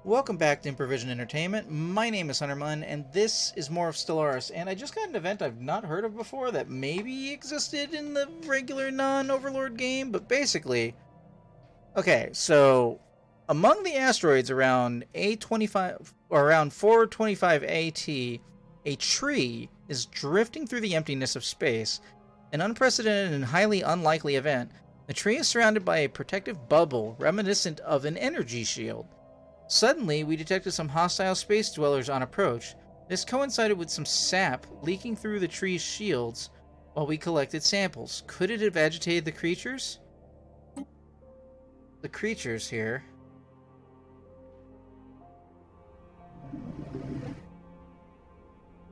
Welcome back to Improvision Entertainment. My name is Hunter Munn, and this is more of Stellaris. And I just got an event I've not heard of before that maybe existed in the regular non-Overlord game, but basically... Okay, so among the asteroids around A25, or around 425 AT, a tree is drifting through the emptiness of space. An unprecedented and highly unlikely event. The tree is surrounded by a protective bubble reminiscent of an energy shield. Suddenly, we detected some hostile space dwellers on approach. This coincided with some sap leaking through the tree's shields while we collected samples. Could it have agitated the creatures? The creatures here.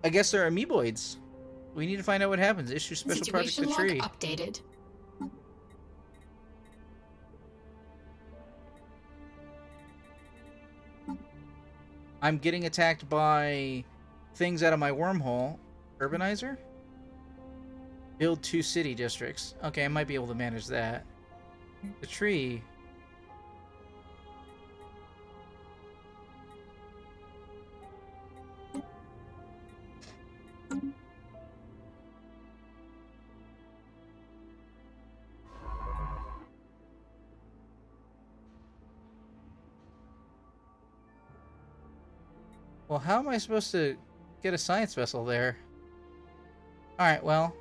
I guess they're amoeboids. We need to find out what happens. Issue special project to tree. Updated. I'm getting attacked by things out of my wormhole. Urbanizer? Build 2 city districts. Okay, I might be able to manage that. The tree. Well, how am I supposed to get a science vessel there? Alright, well.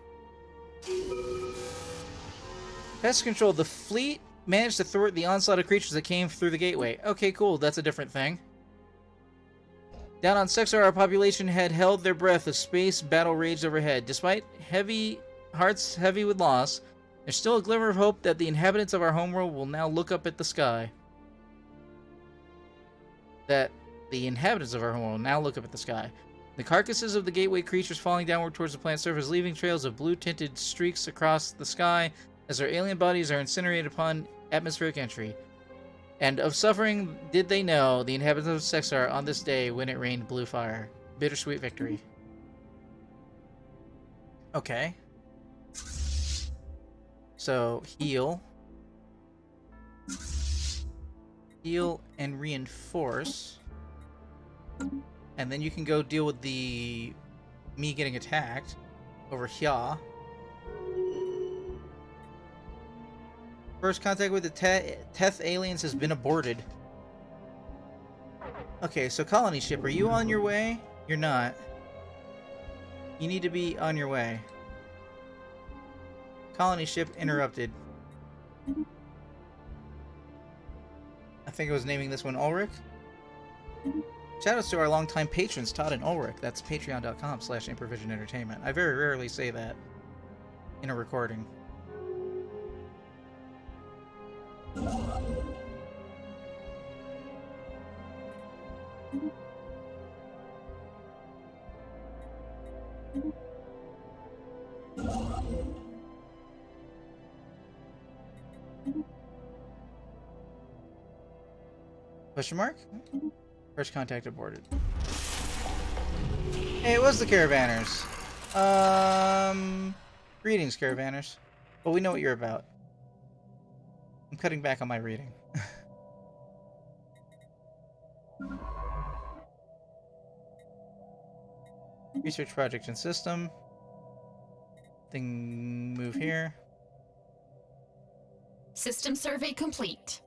Pest control. The fleet managed to thwart the onslaught of creatures that came through the gateway. Okay, cool. That's a different thing. Down on Sexar, our population had held their breath as space battle raged overhead. Despite hearts heavy with loss, there's still a glimmer of hope that the inhabitants of our homeworld will now look up at the sky. The inhabitants of our home will now look up at the sky. The carcasses of the gateway creatures falling downward towards the planet's surface, leaving trails of blue-tinted streaks across the sky as their alien bodies are incinerated upon atmospheric entry. And of suffering did they know, the inhabitants of Sexar, on this day when it rained blue fire. Bittersweet victory. Okay. So, heal. Heal and reinforce. And then you can go deal with me getting attacked over here. First contact with the Teth aliens has been aborted. Okay, so colony ship, are you on your way? You're not. You need to be on your way. Colony ship interrupted. I think I was naming this one Ulrich. Shoutouts to our longtime patrons, Todd and Ulrich. That's patreon.com/improvisionentertainment. I very rarely say that in a recording. Question mark? First contact aborted. Hey, it was the Caravanners. Greetings, Caravanners. Well, we know what you're about. I'm cutting back on my reading. Research project and system. Thing move here. System survey complete.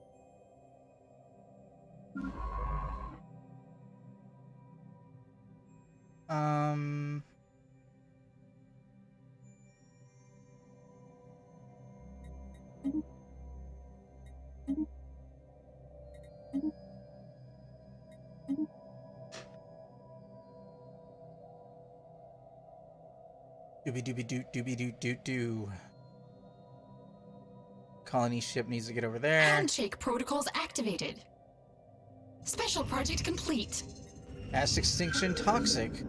Doobie doobie doo doobie doo doo doo. Colony ship needs to get over there. Handshake protocols activated. Special project complete. Mass extinction toxic.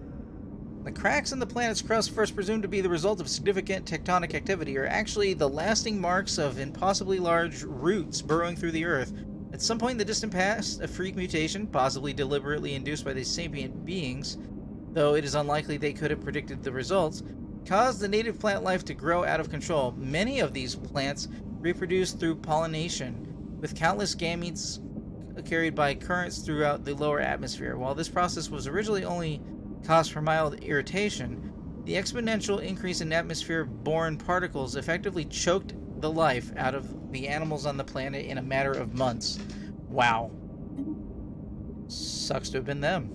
The cracks in the planet's crust, first presumed to be the result of significant tectonic activity, are actually the lasting marks of impossibly large roots burrowing through the Earth. At some point in the distant past, a freak mutation, possibly deliberately induced by these sapient beings, though it is unlikely they could have predicted the results, caused the native plant life to grow out of control. Many of these plants reproduce through pollination, with countless gametes carried by currents throughout the lower atmosphere. While this process was originally only cause for mild irritation, the exponential increase in atmosphere-borne particles effectively choked the life out of the animals on the planet in a matter of months. Wow. Sucks to have been them.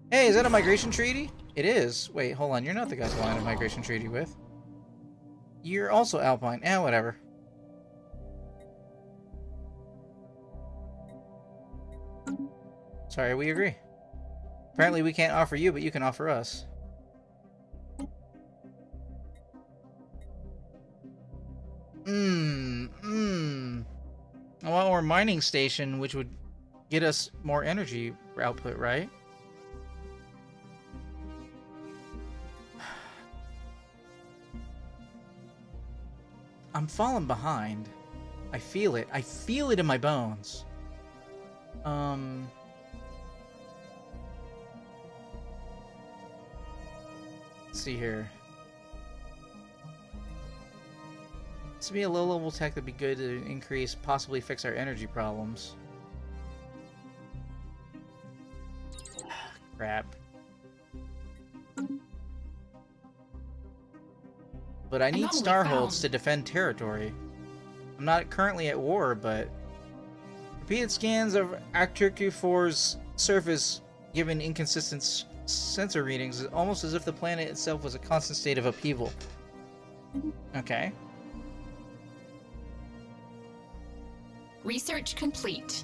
Hey, is that a migration treaty? It is. Wait, hold on. You're not the guys I wanted a migration treaty with. You're also Alpine. Eh, whatever. Sorry, we agree. Apparently we can't offer you, but you can offer us. I want more mining station, which would get us more energy output, right? I'm falling behind. I feel it. I feel it in my bones. Let's see here. This would be a low-level tech that'd be good to increase, possibly fix our energy problems. Crap. But I need starholds to defend territory. I'm not currently at war, but repeated scans of Arcturus 4's surface given inconsistent sensor readings, almost as if the planet itself was a constant state of upheaval. Okay. Research complete.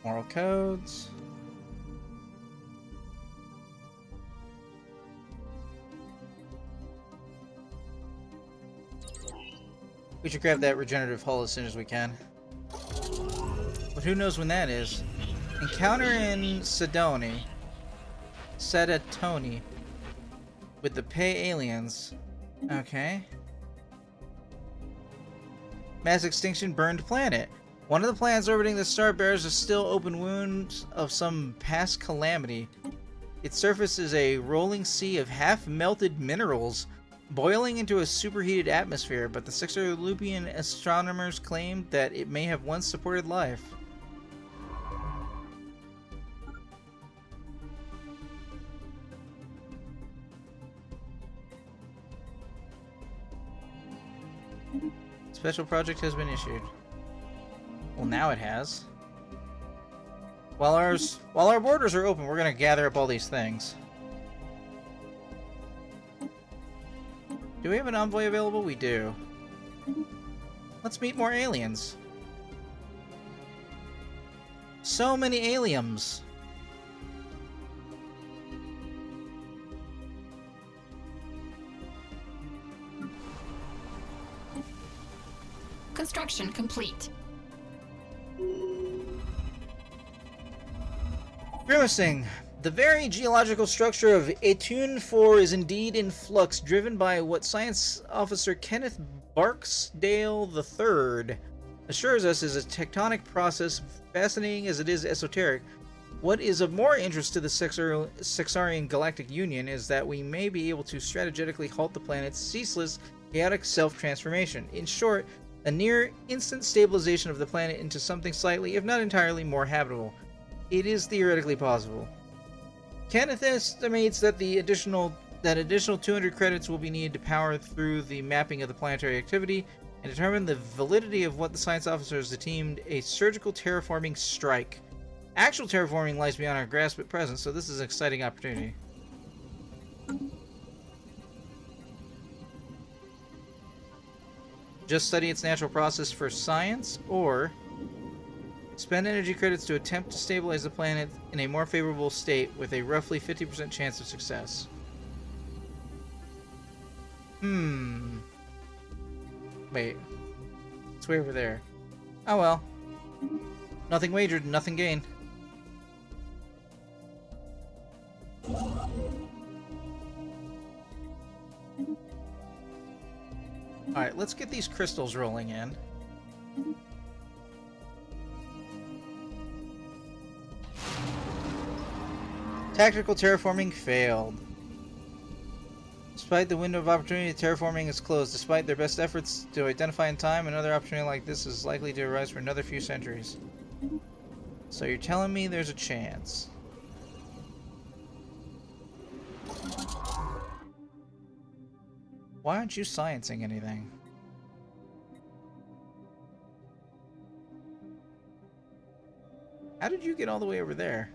Moral codes. We should grab that regenerative hull as soon as we can. But who knows when that is. Encounter in Sedoni. With the Pay aliens. Okay. Mass extinction burned planet. One of the planets orbiting the star bears a still open wound of some past calamity. Its surface is a rolling sea of half-melted minerals boiling into a superheated atmosphere, but the Sixer-Lupian astronomers claimed that it may have once supported life. Special project has been issued. Well, now it has. While our borders are open, we're gonna gather up all these things. Do we have an envoy available? We do. Let's meet more aliens. So many aliens. Construction complete. Grimacing. The very geological structure of Etune 4 is indeed in flux, driven by what Science Officer Kenneth Barksdale III assures us is a tectonic process, fascinating as it is esoteric. What is of more interest to the Sexarian Galactic Union is that we may be able to strategically halt the planet's ceaseless, chaotic self-transformation. In short, a near-instant stabilization of the planet into something slightly, if not entirely, more habitable. It is theoretically possible. Kenneth estimates that additional 200 credits will be needed to power through the mapping of the planetary activity and determine the validity of what the science officers deemed a surgical terraforming strike. Actual terraforming lies beyond our grasp at present, so this is an exciting opportunity. Just study its natural process for science, or spend energy credits to attempt to stabilize the planet in a more favorable state with a roughly 50% chance of success. Wait. It's way over there. Oh well. Nothing wagered, nothing gained. Alright, let's get these crystals rolling in. Tactical terraforming failed. Despite the window of opportunity, terraforming is closed. Despite their best efforts to identify in time, another opportunity like this is likely to arise for another few centuries. So you're telling me there's a chance. Why aren't you sciencing anything? How did you get all the way over there?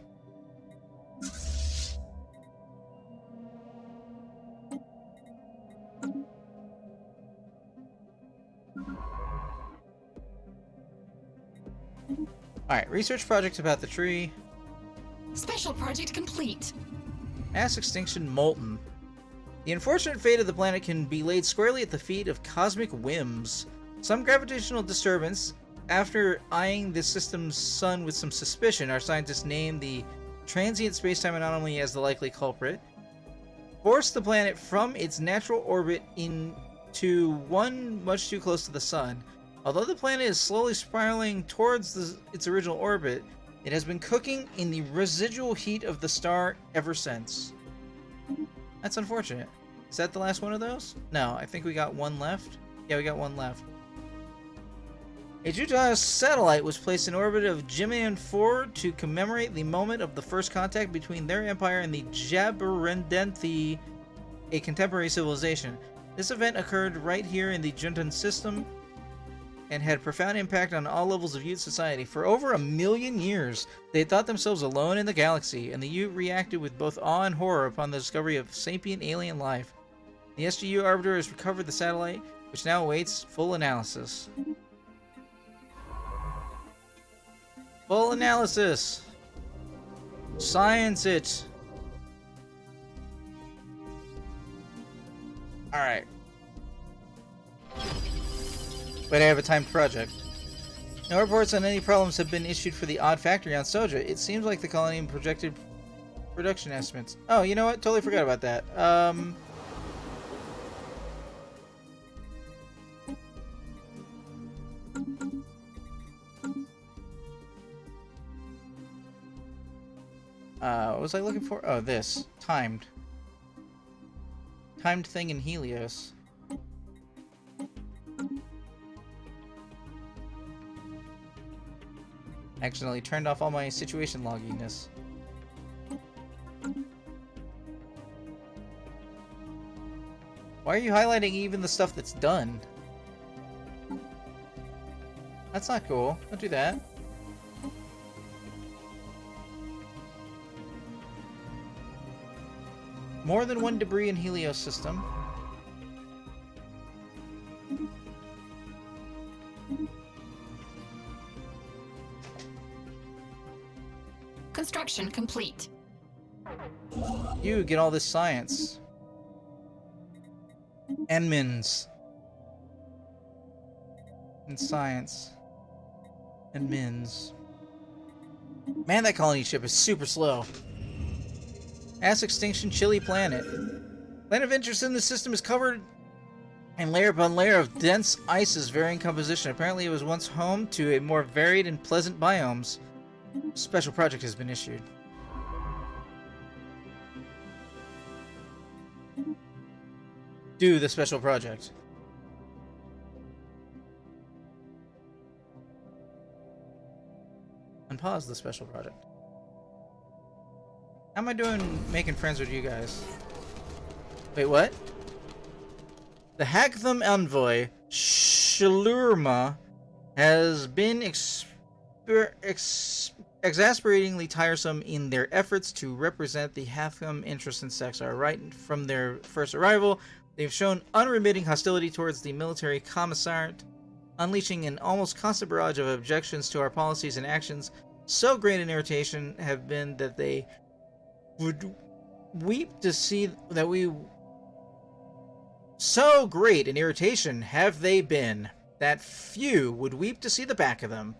Alright, research project about the tree. Special project complete. Mass extinction molten. The unfortunate fate of the planet can be laid squarely at the feet of cosmic whims. Some gravitational disturbance. After eyeing the system's sun with some suspicion, our scientists named the transient spacetime anomaly as the likely culprit. Forced the planet from its natural orbit into one much too close to the sun. Although the planet is slowly spiraling towards its original orbit, it has been cooking in the residual heat of the star ever since. That's unfortunate. Is that the last one of those? No, I think we got one left. Yeah, we got one left. A Jupiter satellite was placed in orbit of Gemini 4 to commemorate the moment of the first contact between their empire and the Jaberendenthi, a contemporary civilization. This event occurred right here in the Juntan system and had profound impact on all levels of Ute society. For over 1 million years, they thought themselves alone in the galaxy, and the Ute reacted with both awe and horror upon the discovery of sapient alien life. The SGU Arbiter has recovered the satellite, which now awaits full analysis. Full analysis! Science it! Alright. But I have a timed project. No reports on any problems have been issued for the odd factory on Soja. It seems like the colony projected production estimates. Oh, you know what? Totally forgot about that. What was I looking for? Oh, this. Timed. Timed thing in Helios. Accidentally turned off all my situation logginess. Why are you highlighting even the stuff that's done? That's not cool. Don't do that. More than one debris in Helios system. Construction complete. You get all this science. Enmins. And science. And mins. Man, that colony ship is super slow. Mass extinction chilly planet. Planet of interest in the system is covered in layer upon layer of dense ices varying composition. Apparently it was once home to a more varied and pleasant biomes. Special project has been issued. Do the special project. Unpause the special project. How am I doing making friends with you guys? Wait, what? The Hagtham envoy, Shalurma, has been exasperatingly tiresome in their efforts to represent the Hatham interests and Sexar. Right from their first arrival, they've shown unremitting hostility towards the military commissariat, unleashing an almost constant barrage of objections to our policies and actions. So great an irritation have been that they would weep to see that we... So great an irritation have they been that few would weep to see the back of them.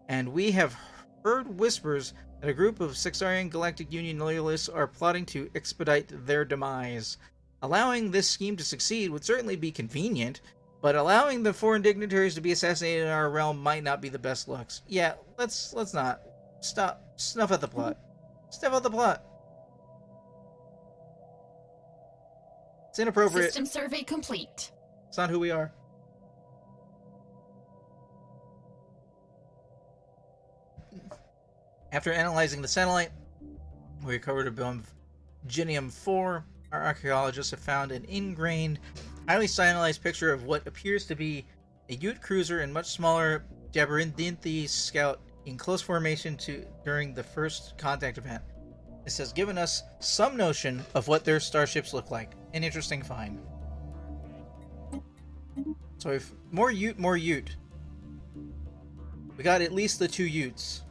And we have heard whispers that a group of Sexarian Galactic Union loyalists are plotting to expedite their demise. Allowing this scheme to succeed would certainly be convenient, but allowing the foreign dignitaries to be assassinated in our realm might not be the best looks. Yeah, let's not. Stop. Snuff at the plot. Snuff at the plot. It's inappropriate. System survey complete. It's not who we are. After analyzing the satellite, we recovered a bone of Genium-4. Our archaeologists have found an ingrained, highly stylized picture of what appears to be a Ute cruiser and much smaller Jaberindinthi scout in close formation during the first contact event. This has given us some notion of what their starships look like. An interesting find. So we've more Ute. We got at least the 2 Utes.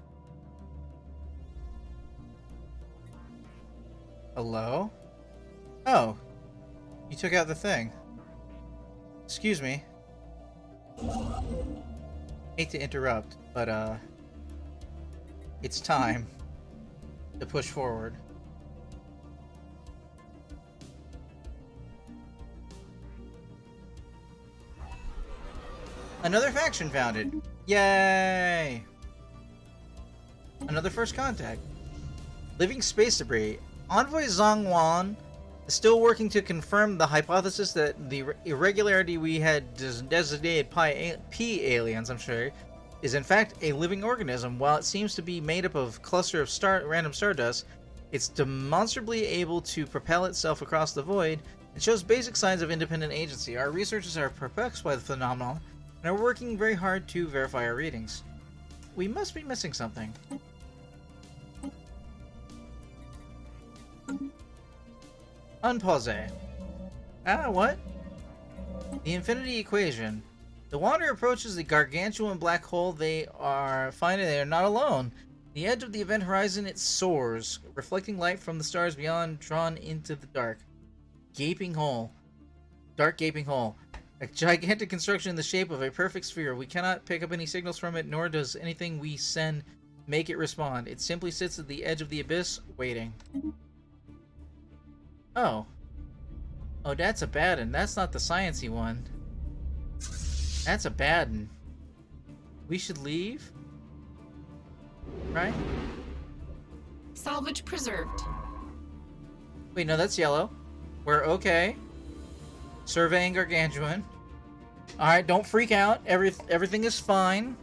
Hello? Oh. You took out the thing. Excuse me. Hate to interrupt, but it's time to push forward. Another faction founded. Yay! Another first contact. Living space debris. Envoy Zhongwan is still working to confirm the hypothesis that the irregularity we had designated P aliens, I'm sure, is in fact a living organism. While it seems to be made up of a cluster of random stardust, it's demonstrably able to propel itself across the void and shows basic signs of independent agency. Our researchers are perplexed by the phenomenon and are working very hard to verify our readings. We must be missing something. Unpause. What? The infinity equation. The wanderer approaches the gargantuan black hole. They are finding they are not alone. The edge of the event horizon, it soars, reflecting light from the stars beyond, drawn into the dark. Gaping hole. Dark gaping hole. A gigantic construction in the shape of a perfect sphere. We cannot pick up any signals from it, nor does anything we send make it respond. It simply sits at the edge of the abyss, waiting. Oh. Oh, that's a bad one. That's not the sciencey one. That's a bad one. We should leave? Right? Salvage preserved. Wait, no, that's yellow. We're okay. Surveying gargantuan. Alright, don't freak out. Everything is fine.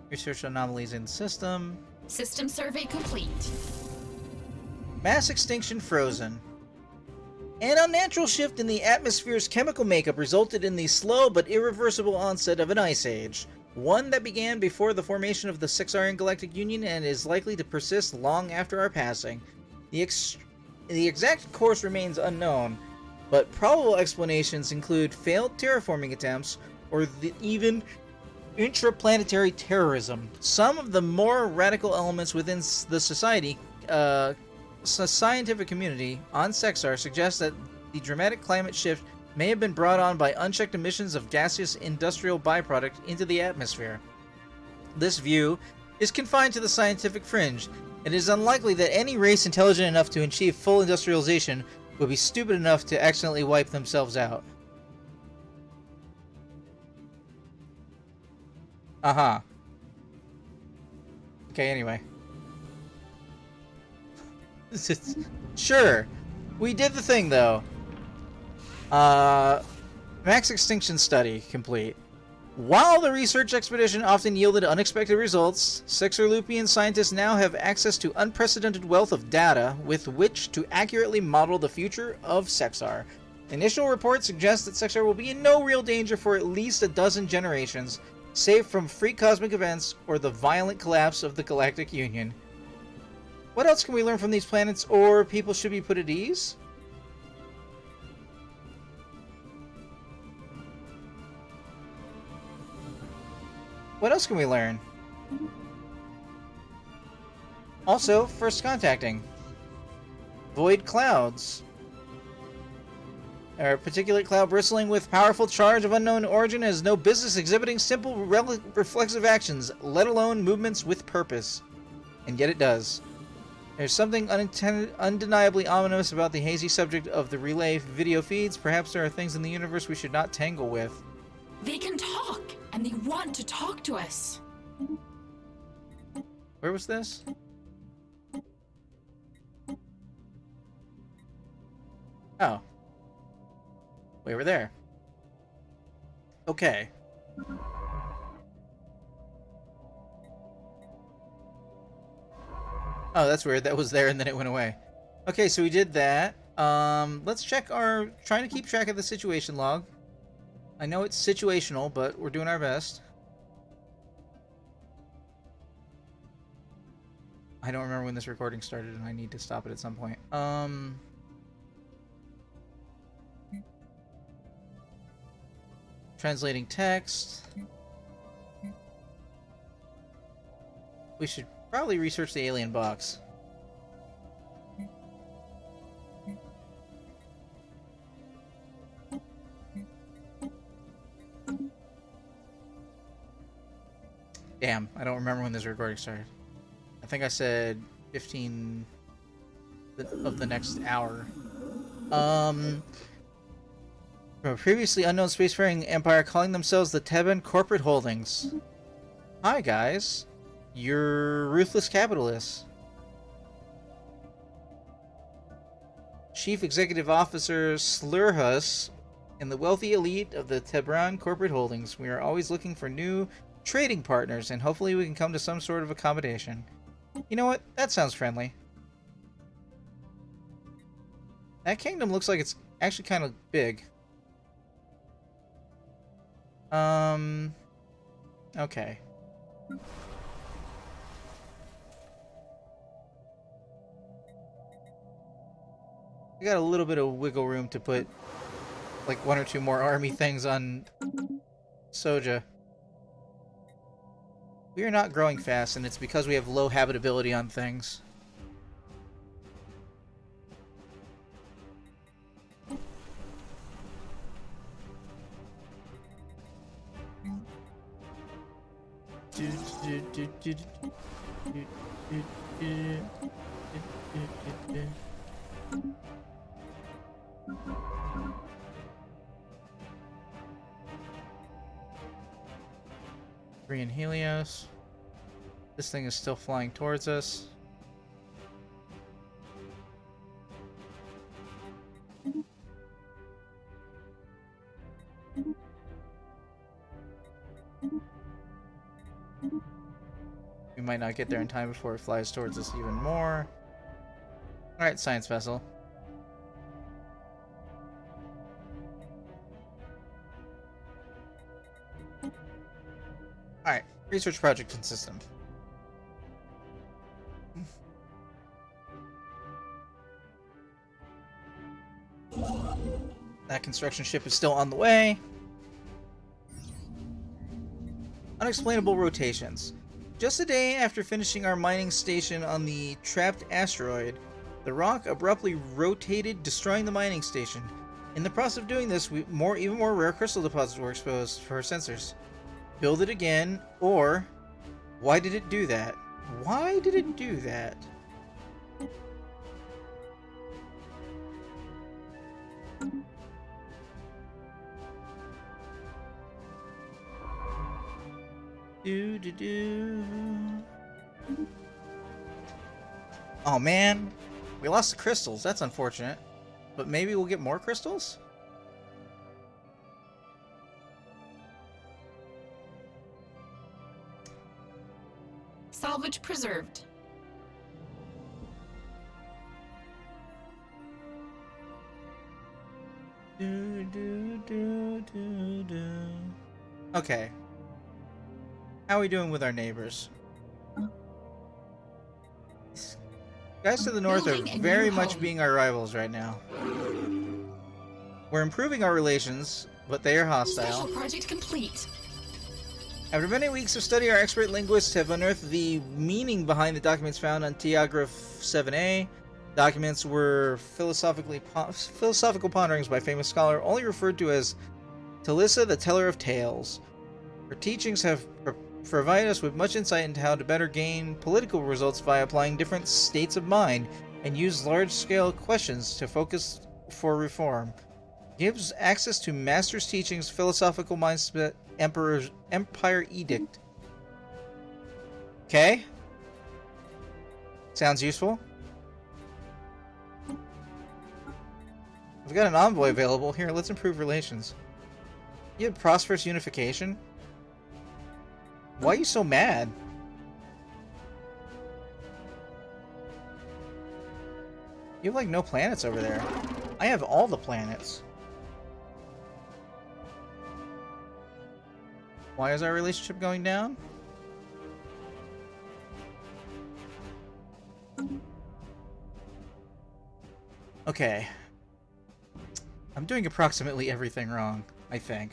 Research anomalies in system. System survey complete. Mass extinction frozen. An unnatural shift in the atmosphere's chemical makeup resulted in the slow but irreversible onset of an ice age. One that began before the formation of the Sixarian Galactic Union and is likely to persist long after our passing. The exact course remains unknown, but probable explanations include failed terraforming attempts or even intraplanetary terrorism. Some of the more radical elements within the scientific community on Sexar suggest that the dramatic climate shift may have been brought on by unchecked emissions of gaseous industrial byproduct into the atmosphere. This view is confined to the scientific fringe. It is unlikely that any race intelligent enough to achieve full industrialization would be stupid enough to accidentally wipe themselves out. Okay, anyway. Sure. We did the thing, though. Max extinction study complete. While the research expedition often yielded unexpected results, Sexarlupian scientists now have access to unprecedented wealth of data with which to accurately model the future of Sexar. Initial reports suggest that Sexar will be in no real danger for at least a dozen generations, save from freak cosmic events or the violent collapse of the Galactic Union. What else can we learn from these planets, or people should be put at ease? What else can we learn? Also, first contacting. Void clouds. A particulate cloud bristling with powerful charge of unknown origin has no business exhibiting simple reflexive actions, let alone movements with purpose. And yet it does. There's something undeniably ominous about the hazy subject of the relay video feeds. Perhaps there are things in the universe we should not tangle with. They can talk, and they want to talk to us. Where was this? Oh. We were there. Okay. Oh, that's weird. That was there and then it went away. Okay, so we did that. Let's check our... Trying to keep track of the situation log. I know it's situational, but we're doing our best. I don't remember when this recording started and I need to stop it at some point. Translating text. We should probably research the alien box. Damn, I don't remember when this recording started. I think I said 15 of the next hour. From a previously unknown spacefaring empire calling themselves the Theban Corporate Holdings. Hi guys, you're ruthless capitalists. Chief Executive Officer Slurhus and the wealthy elite of the Theban Corporate Holdings. We are always looking for new trading partners, and hopefully we can come to some sort of accommodation. You know what? That sounds friendly. That kingdom looks like it's actually kind of big. Okay. I got a little bit of wiggle room to put like one or two more army things on Soja. We are not growing fast, and it's because we have low habitability on things. Three Helios. This thing is still flying towards us. We might not get there in time before it flies towards us even more. Alright, science vessel. Alright, research project and system. That construction ship is still on the way. Unexplainable rotations. Just a day after finishing our mining station on the trapped asteroid, the rock abruptly rotated, destroying the mining station. In the process of doing this, even more rare crystal deposits were exposed for our sensors. Build it again, or why did it do that? Why did it do that? Oh man, we lost the crystals. That's unfortunate. But maybe we'll get more crystals? Salvage preserved. Okay. How are we doing with our neighbors? Guys to the north are very much being our rivals right now. We're improving our relations, but they are hostile. Special project complete. After many weeks of study, our expert linguists have unearthed the meaning behind the documents found on Tiagraph 7A. Documents were philosophical ponderings by famous scholar, only referred to as Talissa, the Teller of Tales. Her teachings have provided us with much insight into how to better gain political results by applying different states of mind and use large-scale questions to focus for reform. Gives access to Master's teachings, philosophical mindset, Empire Edict. Okay. Sounds useful. I've got an envoy available. Here, let's improve relations. You have prosperous unification? Why are you so mad? You have, like, no planets over there. I have all the planets. Why is our relationship going down? Okay. I'm doing approximately everything wrong, I think.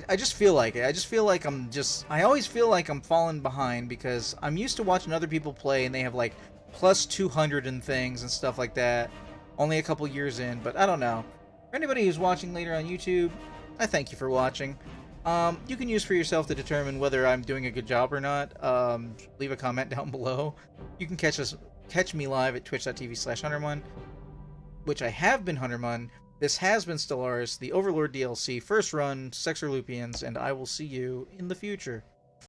I just feel like it. I just feel like I always feel like I'm falling behind because I'm used to watching other people play and they have like plus 200 and things and stuff like that. Only a couple years in, but I don't know. For anybody who's watching later on YouTube, I thank you for watching. You can use for yourself to determine whether I'm doing a good job or not. Leave a comment down below. You can catch me live at twitch.tv/HunterMun, which I have been HunterMun. This has been Stellaris, the Overlord DLC, first run, Sexer Lupians, and I will see you in the future.